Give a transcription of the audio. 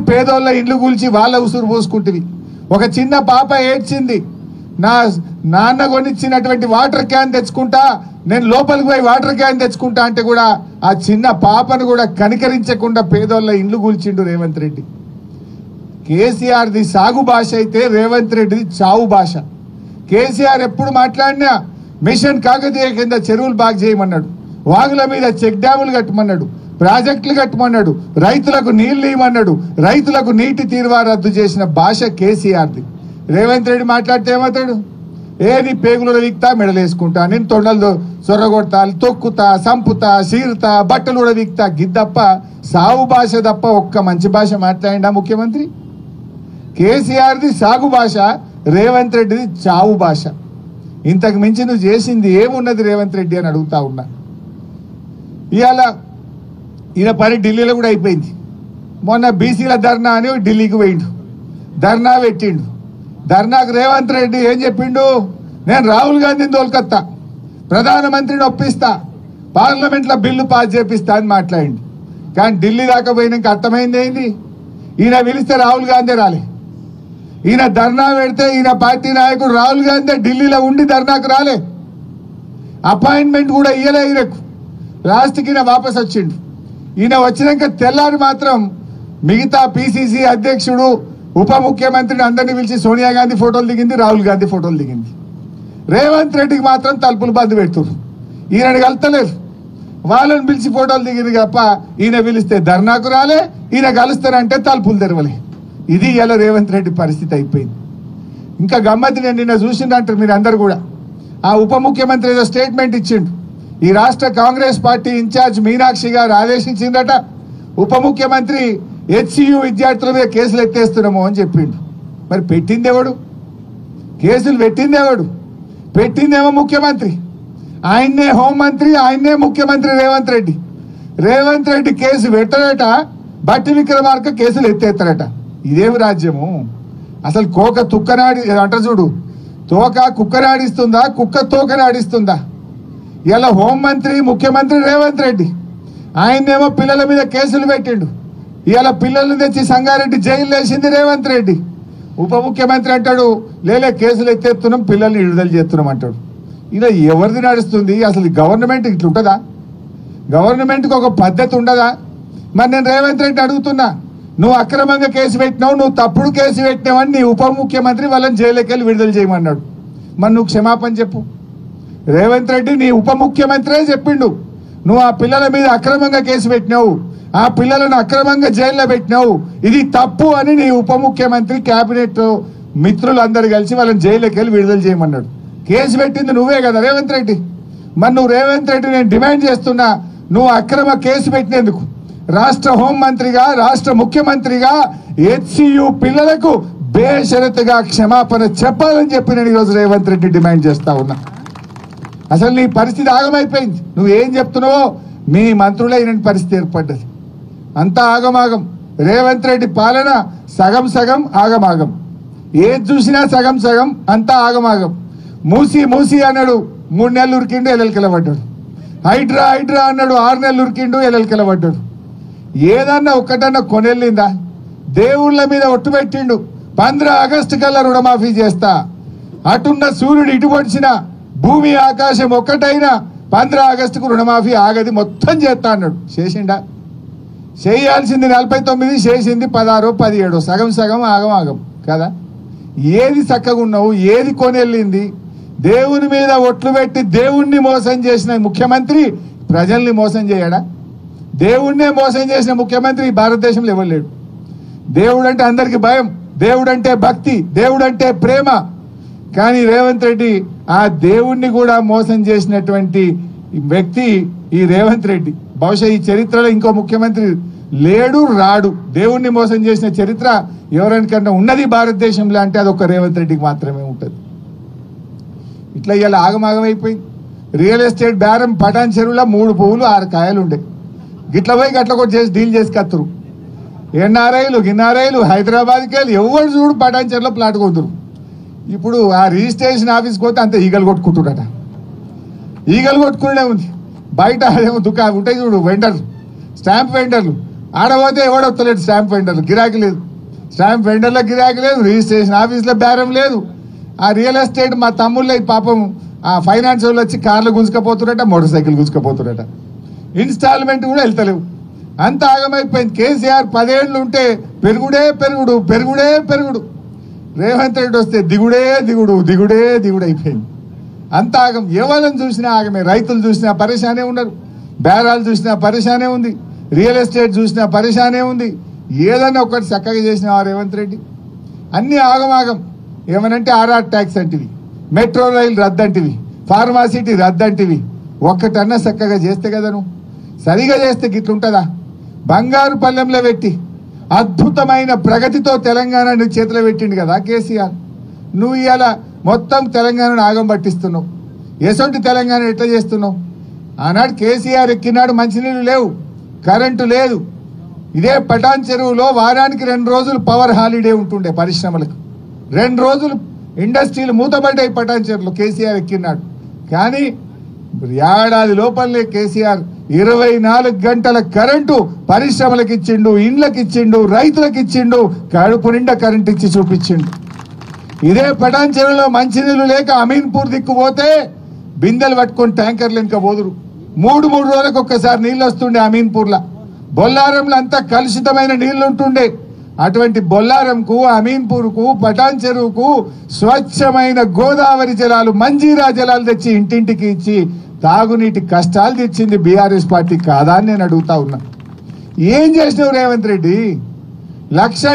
పేదోళ్ళ ఇండ్లు కూల్చి వాళ్ళ ఉసురు పోసుకుంటుంది. ఒక చిన్న పాప ఏడ్చింది, నా నాన్న కొనిచ్చినటువంటి వాటర్ క్యాన్ తెచ్చుకుంటా, నేను లోపలికి పోయి వాటర్ క్యాన్ తెచ్చుకుంటా అంటే కూడా ఆ చిన్న పాపను కూడా కనికరించకుండా పేదోళ్ళ ఇండ్లు కూల్చిండు రేవంత్ రెడ్డి. కేసీఆర్ది సాగు భాష అయితే రేవంత్ రెడ్డిది చావు భాష. కేసీఆర్ ఎప్పుడు మాట్లాడినా మిషన్ కాకతీయ కింద చెరువులు బాగు చేయమన్నాడు, వాగుల మీద చెక్ డ్యాములు కట్టమన్నాడు, ప్రాజెక్టులు కట్టమన్నాడు, రైతులకు నీళ్లు ఇవ్వమన్నాడు, రైతులకు నీటి తీరువా రద్దు చేసిన భాష కేసీఆర్ది. రేవంత్ రెడ్డి మాట్లాడితే ఏమవుతాడు? ఏది పేగులు వీక్తా, మెడలేసుకుంటా, నేను తొండలు సొర్రగొడతా, తొక్కుతా, సంపుతా, సీరుతా, బట్టలు కూడా వీక్తా, గిద్దప్ప సాగు భాష తప్ప ఒక్క మంచి భాష మాట్లాడిండా ముఖ్యమంత్రి? కేసీఆర్ది సాగు భాష, రేవంత్ రెడ్డిది చావు భాష. ఇంతకు మించి నువ్వు చేసింది ఏమున్నది రేవంత్ రెడ్డి అని అడుగుతా ఉన్నా. ఇవాళ ఈయన పని ఢిల్లీలో కూడా అయిపోయింది. మొన్న బీసీల ధర్నా అని ఢిల్లీకి పోయిండు, ధర్నా పెట్టిండు. ధర్నాకు రేవంత్ రెడ్డి ఏం చెప్పిండు? నేను రాహుల్ గాంధీని తోలుకొత్తా, ప్రధానమంత్రిని ఒప్పిస్తా, పార్లమెంట్లో బిల్లు పాస్ చేపిస్తా అని మాట్లాడిండు. కానీ ఢిల్లీ దాకా పోయినాక అర్థమైంది ఏంది? ఈయన పిలిస్తే రాహుల్ గాంధీ రాలే. ఈయన ధర్నా పెడితే ఈయన పార్టీ నాయకుడు రాహుల్ గాంధీ ఢిల్లీలో ఉండి ధర్నాకు రాలే, అపాయింట్మెంట్ కూడా ఇయ్యలే ఈయనకు. లాస్ట్కి ఈయన వాపస్ వచ్చిండు. ఈయన వచ్చినాక తెల్లారి మాత్రం మిగతా పిసిసి అధ్యక్షుడు, ఉప ముఖ్యమంత్రిని అందరినీ పిలిచి సోనియా గాంధీ ఫోటోలు దిగింది, రాహుల్ గాంధీ ఫోటోలు దిగింది. రేవంత్ రెడ్డికి మాత్రం తలుపులు బంద్ పెడుతున్నారు. ఈయనని కలుస్తలేరు, వాళ్ళని పిలిచి ఫోటోలు దిగింది తప్ప ఈయన పిలిస్తే ధర్నాకు రాలే, ఈయన కలుస్తారంటే తలుపులు తెరవలే. ఇది ఇలా రేవంత్ రెడ్డి పరిస్థితి అయిపోయింది. ఇంకా గమ్మతి, నేను నిన్న చూసిందంటారు మీరు అందరు కూడా. ఆ ఉప ముఖ్యమంత్రి ఏదో స్టేట్మెంట్ ఇచ్చిండు. ఈ రాష్ట్ర కాంగ్రెస్ పార్టీ ఇన్ఛార్జ్ మీనాక్షి గారు ఆదేశించిందట, ఉప ముఖ్యమంత్రి హెచ్సియు విద్యార్థుల మీద కేసులు ఎత్తేస్తున్నాము అని చెప్పిండు. మరి పెట్టిందేవాడు? కేసులు పెట్టిందేవాడు? పెట్టిందేమో ముఖ్యమంత్రి, ఆయన్నే హోంమంత్రి, ఆయన్నే ముఖ్యమంత్రి రేవంత్ రెడ్డి. రేవంత్ రెడ్డి కేసు పెట్టడట, బట్టి విక్రమార్క కేసులు ఎత్తేస్తారట. ఇదేమి రాజ్యము? అసలు కోక తుక్కనాడి అంట చూడు, తోక కుక్కనాడిస్తుందా, కుక్క తోకనాడిస్తుందా? ఇలా హోంమంత్రి ముఖ్యమంత్రి రేవంత్ రెడ్డి, ఆయన్నేమో పిల్లల మీద కేసులు పెట్టిండు. ఇవాళ పిల్లల్ని తెచ్చి సంగారెడ్డి జైలు వేసింది రేవంత్ రెడ్డి. ఉప ముఖ్యమంత్రి అంటాడు లేలే కేసులు ఎత్తేస్తున్నాం, పిల్లల్ని విడుదల చేస్తున్నాం అంటాడు. ఇలా ఎవరిది నడుస్తుంది? అసలు గవర్నమెంట్ ఇట్లా ఉంటుందా? గవర్నమెంట్కి ఒక పద్ధతి ఉండదా? మరి నేను రేవంత్ రెడ్డి అడుగుతున్నా, నువ్వు అక్రమంగా కేసు పెట్టినావు, నువ్వు తప్పుడు కేసు పెట్టినావని నీ ఉప ముఖ్యమంత్రి వాళ్ళని జైలుకి వెళ్ళి విడుదల చేయమన్నాడు. మరి నువ్వు క్షమాపణ చెప్పు. రేవంత్ రెడ్డి నీ ఉప ముఖ్యమంత్రే చెప్పిండు, నువ్వు ఆ పిల్లల మీద అక్రమంగా కేసు పెట్టినావు, ఆ పిల్లలను అక్రమంగా జైల్లో పెట్టినావు, ఇది తప్పు అని నీ ఉప ముఖ్యమంత్రి క్యాబినెట్ మిత్రులందరూ కలిసి వాళ్ళని జైలుకి వెళ్ళి విడుదల చేయమన్నాడు. కేసు పెట్టింది నువ్వే కదా రేవంత్ రెడ్డి. మరి నువ్వు రేవంత్ రెడ్డి, నేను డిమాండ్ చేస్తున్నా, నువ్వు అక్రమ కేసు పెట్టినందుకు రాష్ట్ర హోంమంత్రిగా, రాష్ట్ర ముఖ్యమంత్రిగా హెచ్సియు పిల్లలకు బేషరతుగా క్షమాపణ చెప్పాలని చెప్పి నేను ఈరోజు రేవంత్ రెడ్డి డిమాండ్ చేస్తా ఉన్నా. అసలు నీ పరిస్థితి ఆగమైపోయింది. నువ్వు ఏం చెప్తున్నావో మీ మంత్రులే ఈయన పరిస్థితి ఏర్పడ్డది. అంతా ఆగమాగం. రేవంత్ రెడ్డి పాలన సగం సగం ఆగమాగం, ఏది చూసినా సగం సగం, అంతా ఆగమాగం. మూసి మూసి అన్నాడు, 3 నెలలు ఉరికిండు, ఎల్లెలకెళ్ళ పడ్డాడు. హైడ్రా హైడ్రా అన్నాడు, 6 నెలలు ఉరికిండు, ఎల్లెలకెళ్ళ పడ్డాడు. ఏదన్నా ఒక్కటన్నా కొనెళ్ళిందా? దేవుళ్ళ మీద ఒట్టు పెట్టిండు, 15 ఆగస్టు కల్లా రుణమాఫీ చేస్తా. అటున్న సూర్యుడు ఇటు పొడిచిన, భూమి ఆకాశం ఒక్కటైనా 15 ఆగస్టుకు రుణమాఫీ ఆగది, మొత్తం చేస్తా అన్నాడు. చేసిండా? చేయాల్సింది 49, చేసింది 16, 17, సగం సగం ఆగమాగం కదా. ఏది చక్కగా ఉన్నావు? ఏది కొనెళ్ళింది? దేవుని మీద ఒట్లు పెట్టి దేవుణ్ణి మోసం చేసిన ముఖ్యమంత్రి ప్రజల్ని మోసం చేయడా? దేవుణ్ణే మోసం చేసిన ముఖ్యమంత్రి భారతదేశంలో ఎవరు లేడు. దేవుడు అంటే అందరికీ భయం, దేవుడు అంటే భక్తి, దేవుడు అంటే ప్రేమ. కానీ రేవంత్ రెడ్డి ఆ దేవుణ్ణి కూడా మోసం చేసినటువంటి వ్యక్తి ఈ రేవంత్ రెడ్డి. బహుశా ఈ చరిత్రలో ఇంకో ముఖ్యమంత్రి లేడు, రాడు. దేవుణ్ణి మోసం చేసిన చరిత్ర ఎవరికన్నా ఉన్నది భారతదేశంలో అంటే అది ఒక రేవంత్ రెడ్డికి మాత్రమే ఉంటుంది. ఇట్లా ఇలా ఆగమాగమైపోయింది. రియల్ ఎస్టేట్ బేరం పటాన్ చెరువులో 3 పువ్వులు 6 కాయలు ఉండే, గిట్ల పోయి గట్ల కూడా చేసి డీల్ చేసి కత్తురు. ఎన్ఆర్ఐలు గిన్ఆర్ఐలు హైదరాబాద్కి వెళ్ళి ఎవరు చూడు పటాన్ చెరువులో ప్లాట్ కొద్దురు. ఇప్పుడు ఆ రిజిస్ట్రేషన్ ఆఫీస్కి పోతే అంత ఈగలు కొట్టుకుంటుడట, ఈగలు కొట్టుకునే ఉంది. బయట ఏమో దుకాణం ఉంటాయి చూడు, వెండర్లు, స్టాంప్ వెండర్లు, ఆడపోతే ఎవడొత్తలేడు స్టాంప్ వెండర్లు, గిరాకీ లేదు. స్టాంప్ వెండర్ల గిరాకీ లేదు, రిజిస్ట్రేషన్ ఆఫీస్లో బేరం లేదు. ఆ రియల్ ఎస్టేట్ మా తమ్ముళ్ళే పాపం ఆ ఫైనాన్స్ వాళ్ళు వచ్చి కార్లు గుంజుకపోతున్నట, మోటార్ సైకిల్ గుంజుకపోతున్నట, ఇన్స్టాల్మెంట్ కూడా వెళ్తలేవు. అంత ఆగమైపోయింది. కేసీఆర్ 10 ఏళ్ళు ఉంటే పెరుగుడే పెరుగుడు, పెరుగుడే పెరుగుడు. రేవంత్ రెడ్డి వస్తే దిగుడే దిగుడు, దిగుడే దిగుడు అయిపోయింది. అంత ఆగం. ఎవరిని చూసినా ఆగమే. రైతులు చూసినా పరేషానే ఉన్నారు, బేరాలు చూసినా పరేషానే ఉంది, రియల్ ఎస్టేట్ చూసినా పరేషానే ఉంది. ఏదన్నా ఒకటి చక్కగా చేసినా రేవంత్ రెడ్డి అన్ని ఆగమాగం. ఏమనంటే ఆర్ఆర్ ట్యాక్స్ అంటివి, మెట్రో రైలు రద్దంటివి, ఫార్మాసిటీ రద్దంటివి. ఒక్కటన్నా చక్కగా చేస్తే కదా, నువ్వు సరిగా చేస్తే గిట్లుంటుందా? బంగారు పల్లెంలో పెట్టి అద్భుతమైన ప్రగతితో తెలంగాణని చేతిలో పెట్టిండు కదా కేసీఆర్. నువ్వు ఇవాళ మొత్తం తెలంగాణను ఆగం పట్టిస్తున్నావు. ఎసొంటి తెలంగాణ ఎట్లా చేస్తున్నావు? ఆనాడు కేసీఆర్ ఎక్కినాడు మంచినీళ్ళు లేవు, కరెంటు లేదు. ఇదే పటాన్ చెరువులో వారానికి 2 రోజులు పవర్ హాలిడే ఉంటుండే పరిశ్రమలకు. 2 రోజులు ఇండస్ట్రీలు మూతపడ్డాయి పటాన్ చెరువులో కేసీఆర్ ఎక్కినాడు. కానీ ఏడాది లోపలనే కేసీఆర్ 24 గంటల కరెంటు పరిశ్రమలకు ఇచ్చిండు, ఇండ్లకు ఇచ్చిండు, రైతులకు ఇచ్చిండు, కడుపు నిండా కరెంట్ ఇచ్చి చూపించిండు. ఇదే పటాన్ చెరువులో మంచినీళ్ళు లేక అమీన్పూర్ దిక్కుపోతే బిందెలు పట్టుకొని ట్యాంకర్లు ఇంకా పోదురు. 3 రోజులకు ఒక్కసారి నీళ్ళు వస్తుండే అమీన్పూర్లో. బొల్లారంలో అంతా కలుషితమైన నీళ్లు ఉంటుండే. అటువంటి బొల్లారంకు, అమీన్పూర్కు, పటాన్ చెరువుకు స్వచ్ఛమైన గోదావరి జలాలు, మంజీరా జలాలు తెచ్చి ఇంటింటికి ఇచ్చి తాగునీటి కష్టాలు తెచ్చింది బీఆర్ఎస్ పార్టీ కాదా అని నేను అడుగుతా ఉన్నా. ఏం చేసినావు రేవంత్ రెడ్డి? 1,00,000